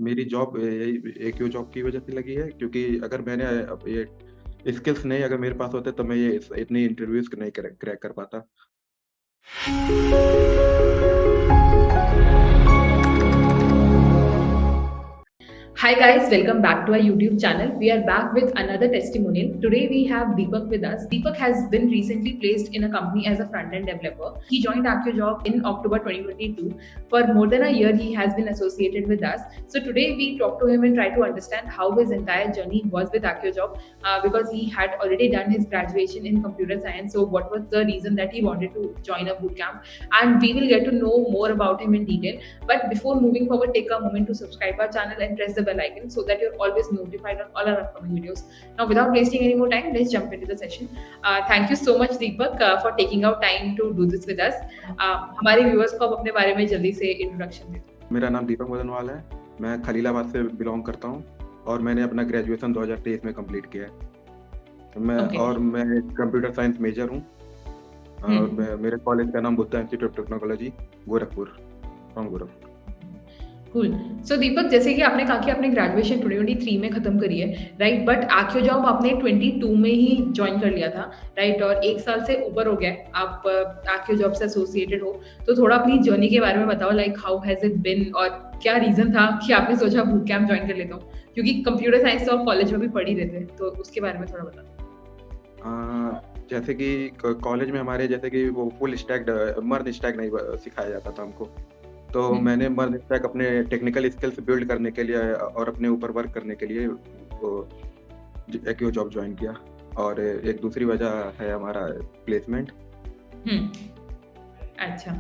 मेरी जॉब यही AQ job की वजह से लगी है, क्योंकि अगर मैंने अब ये स्किल्स नहीं अगर मेरे पास होते तो मैं ये इतनी इंटरव्यूज नहीं क्रैक कर पाता। Hi guys, welcome back to our YouTube channel. We are back with another testimonial. Today we have Deepak with us. Deepak has been recently placed in a company as a front-end developer. He joined AccioJob in October 2022. For more than a year, he has been associated with us. So today we talk to him and try to understand how his entire journey was with AccioJob because he had already done his graduation in computer science. So what was the reason that he wanted to join a bootcamp? And we will get to know more about him in detail. But before moving forward, take a moment to subscribe our channel and press the bell icon so that you're always notified on all our upcoming videos. Now, without wasting any more time, let's jump into the session. Thank you so much, Deepak, for taking out time to do this with us. हमारे viewers को आप अपने बारे में जल्दी से introduction दे दो। मेरा नाम दीपक मदनवाल है। मैं खलीलाबाद से बिलोंग करता हूँ और मैंने अपना ग्रेजुएशन 2023 में कंप्लीट किया है। मैं कंप्यूटर साइंस मेजर हूँ। मेरे कॉलेज का नाम Buddha institute of technology Gorakhpur, from Gorakhpur. Cool. So Deepak, जैसे कि आपने कहा कि आपने ग्रेजुएशन 2023 में खत्म करी है, राइट? बट AccioJob आपने 22 में ही ज्वाइन कर लिया था, राइट? और 1 साल से ऊपर हो गया आप AccioJob से एसोसिएटेड हो। तो थोड़ा अपनी जर्नी के बारे में बताओ, like how has it been और क्या रीजन था कि आपने सोचा बूट कैंप ज्वाइन कर लेता हूँ? क्योंकि कंप्यूटर साइंस तो आप कॉलेज में भी पढ़ ही रहे थे, तो उसके बारे में थोड़ा बताओ। जैसे कि कॉलेज में हमारे जैसे कि वो फुल स्टैक मर्ज स्टैक नहीं सिखाया जाता था हमको। तो मैंने मर्ज स्टैक अपने टेक्निकल स्किल्स बिल्ड करने के लिए और अपने ऊपर वर्क करने के लिए AccioJob ज्वाइन किया। और एक दूसरी वजह है हमारा प्लेसमेंट। अच्छा,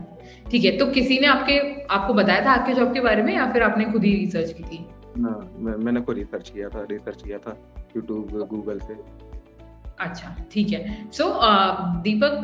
ठीक है। तो किसी ने आपको बताया था AccioJob के बारे में या फिर आपने खुद ही रिसर्च की थी? मैंने खुद रिसर्च किया था यूट्यूब, गूगल से। अच्छा, ठीक है। So Deepak,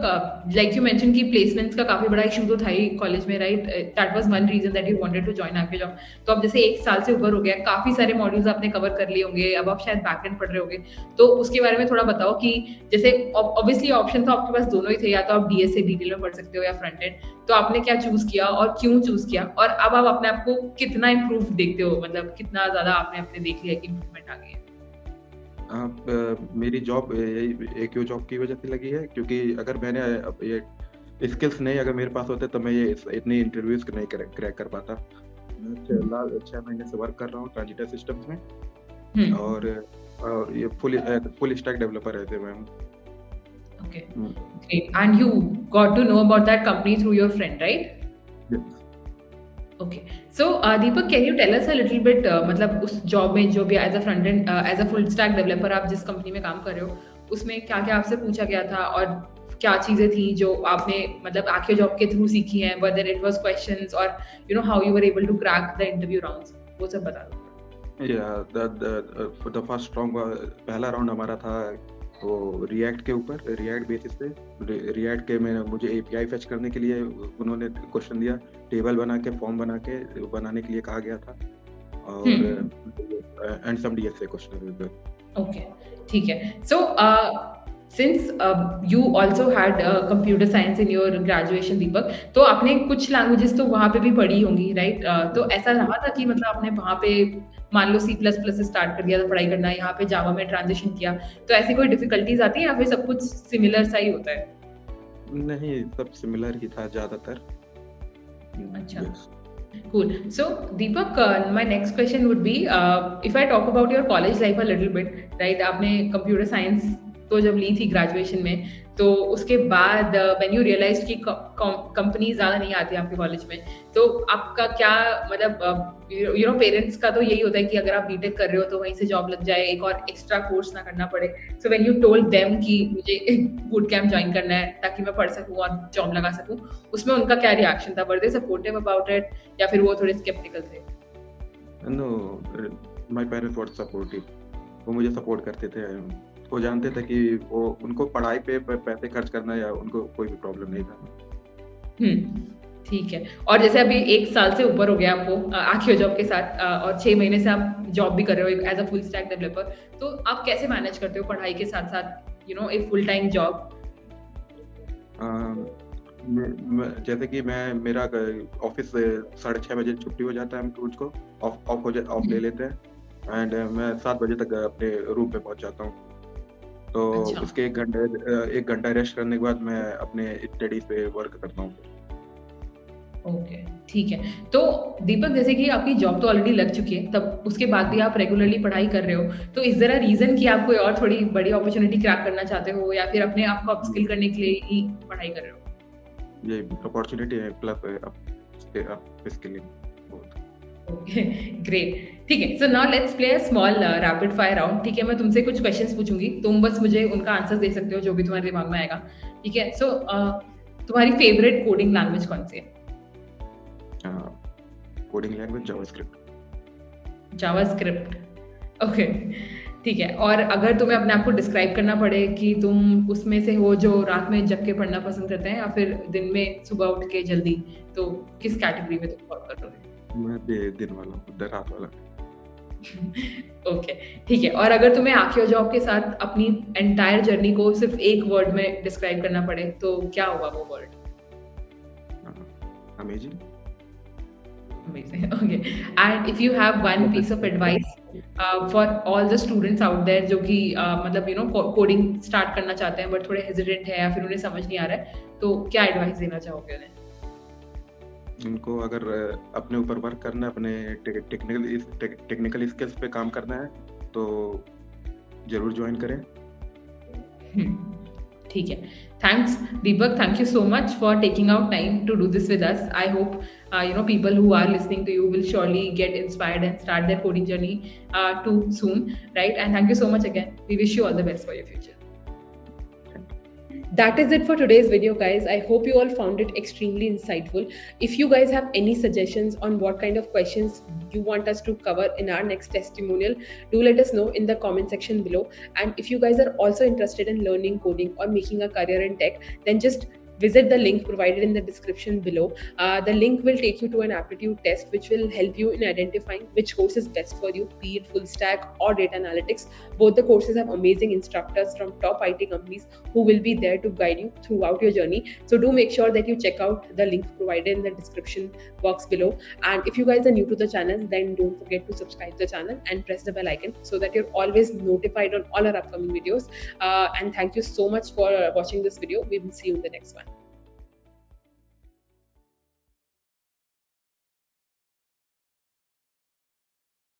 like you mention कि प्लेसमेंट्स का काफ़ी बड़ा इश्यू तो था ही कॉलेज में, right? That was one reason that you wanted to join AccioJob। तो अब जैसे 1 साल से ऊपर हो गया, काफ़ी सारे मॉड्यूल्स आपने कवर कर लिए होंगे, अब आप शायद बैकएंड पढ़ रहे होंगे। तो उसके बारे में थोड़ा बताओ कि जैसे ऑब्वियसली ऑप्शन तो आपके पास दोनों ही थे, या तो आप डीएस से डिटेल में पढ़ सकते हो या फ्रंट एंड। तो आपने क्या चूज़ किया और क्यों चूज़ किया? और अब आप अपने आप को कितना इम्प्रूव देखते हो? मतलब कितना ज़्यादा आपने देख लिया कि इम्प्रूवमेंट आ गई है? मेरी जॉब यही AccioJob की वजह से लगी है, क्योंकि अगर मैंने अब ये स्किल्स नहीं अगर मेरे पास होते तो मैं ये इतनी इंटरव्यूज नहीं क्रैक कर पाता। मैं 6 महीने से वर्क कर रहा हूँ ट्रांजिटर सिस्टम्स में और ये फुल स्टैक डेवलपर रहते मैं हूँ। Okay, great. And you got to know about that company through your friend, right? Yes. Okay. So Deepak, can you tell us a little bit, मतलब उस जॉब में जो भी as a front end as a full stack developer आप जिस company में काम कर रहे हो, उसमें क्या-क्या आपसे पूछा गया था और क्या चीज़ें थी जो आपने मतलब AccioJob के थ्रू सीखी हैं, वेदर इट वाज़ क्वेश्चंस और you know how you were able to crack the interview rounds, वो सब बता दो। द फर्स्ट राउंड, पहला राउंड हमारा था वो रिएक्ट के ऊपर, रिएक्ट बेसिस पे। रिएक्ट के में मुझे API फेच करने के लिए उन्होंने क्वेश्चन दिया, टेबल बना के फॉर्म बनाने के लिए कहा गया था और and some DSA question. Okay, ठीक है। So since you also had computer science in your graduation Deepak, तो आपने कुछ लैंग्वेजेस तो वहाँ पे भी पढ़ी होंगी, राइट? तो ऐसा रहा था कि मतलब आपने वहाँ पे मान लो C++ से स्टार्ट कर दिया था पढ़ाई करना, यहाँ पे जावा में ट्रांजिशन किया, तो ऐसी कोई डिफिकल्टीज आती है या फिर सब कुछ सिमिलर सा ही होता है? नहीं, सब सिमिलर ही था ज़्यादातर। अच्छा, cool. So Deepak, my next question would be, if I talk about your college life a little bit, right? आपने कंप्यूटर साइंस तो जब ली थी ग्रेजुएशन में, तो उसके बाद व्हेन यू रियलाइज्ड कि कंपनी ज़्यादा नहीं आती आपके कॉलेज में, तो आपका क्या मतलब यू नो पेरेंट्स का तो यही होता है कि अगर आप बीटेक कर रहे हो तो वहीं से जॉब लग जाए, एक और एक्स्ट्रा कोर्स ना करना पड़े। So when you told them कि मुझे बूट कैंप ज्वाइन करना है ताकि मैं पढ़ सकूँ और जॉब लगा सकूँ, उसमें उनका क्या रिएक्शन था? Were they supportive about it या फिर वो थोड़े स्केप्टिकल थे? No, my parents were supportive. वो मुझे सपोर्ट करते थे। वो जानते थे कि वो उनको पढ़ाई पे पैसे खर्च करना या उनको कोई भी प्रॉब्लम नहीं था। ठीक है। और जैसे अभी 1 साल से ऊपर हो गया आपको AccioJob के साथ, और 6 महीने से आप जॉब भी कर रहे हो as a full stack developer, तो आप कैसे मैनेज करते हो पढ़ाई के साथ-साथ, यू नो, एक फुल टाइम जॉब? जैसे कि मैं मेरा ऑफिस से 6:30 बजे छुट्टी हो जाता है, हम मुझको ऑफ ले लेते हैं एंड मैं 7 बजे तक अपने रूम पे पहुंच जाता हूँ। तो अच्छा। उसके 1 घंटा रेस्ट करने के बाद मैं अपने स्टडीज पे वर्क करता हूँ। ओके, ठीक है। तो दीपक, जैसे कि आपकी जॉब तो ऑलरेडी लग चुकी है, तब उसके बाद भी आप रेगुलरली पढ़ाई कर रहे हो, तो इज़ देयर अ रीज़न कि आप कोई और थोड़ी बड़ी अपॉर्च्युनिटी क्रैक करना चाहते हो या फिर अपने आप को अपस्किल करने के लिए ही पढ़ाई कर रहे हो? ये अपॉर्चुनिटी है प्लस इसके लिए बहुत। Okay, great. ठीक है, so now let's play a small rapid fire round. ठीक है, मैं तुमसे कुछ क्वेश्चंस पूछूँगी, तुम बस मुझे उनका आंसर्स दे सकते हो जो भी तुम्हारे दिमाग में आएगा। ठीक है? सो तुम्हारी फेवरेट कोडिंग लैंग्वेज कौन-सी है? Coding language JavaScript. JavaScript. Okay, ठीक है। और अगर तुम्हें अपने आप को डिस्क्राइब करना पड़े कि तुम उसमें से हो जो रात में जग के पढ़ना पसंद करते हैं या फिर दिन में सुबह उठ के जल्दी, तो किस कैटेगरी में तुम फॉल करोगे? मैं दिन वाला हूँ, रात वाला। ओके, ठीक है। और अगर तुम्हें आखिर जॉब के साथ अपनी एंटायर जर्नी को सिर्फ एक वर्ड में डिस्क्राइब करना पड़े, तो क्या होगा वो word? Amazing. Amazing. Okay. And if you have one piece of advice for all the students out there जो कि मतलब कोडिंग स्टार्ट करना चाहते हैं बट थोड़े हेजिटेंट है या फिर उन्हें समझ नहीं आ रहा है, तो क्या एडवाइस देना चाहोगे उन्हें? उनको अगर अपने ऊपर वर्क करना है, अपने टेक्निकल स्किल्स पे काम करना है, तो जरूर ज्वाइन करें। ठीक है। Thanks Deepak, thank you so much for taking out time to do this with us. I hope people who are listening to you will surely get inspired and start their coding journey too soon, right? And thank you so much again. We wish you all the best for your future. That is it for today's video, guys. I hope you all found it extremely insightful. If you guys have any suggestions on what kind of questions you want us to cover in our next testimonial, do let us know in the comment section below. And if you guys are also interested in learning coding or making a career in tech, then just visit the link provided in the description below. The link will take you to an aptitude test which will help you in identifying which course is best for you, be it full stack or data analytics. Both the courses have amazing instructors from top IT companies who will be there to guide you throughout your journey. So do make sure that you check out the link provided in the description box below. And if you guys are new to the channel, then don't forget to subscribe to the channel and press the bell icon so that you're always notified on all our upcoming videos. And thank you so much for watching this video. We will see you in the next one.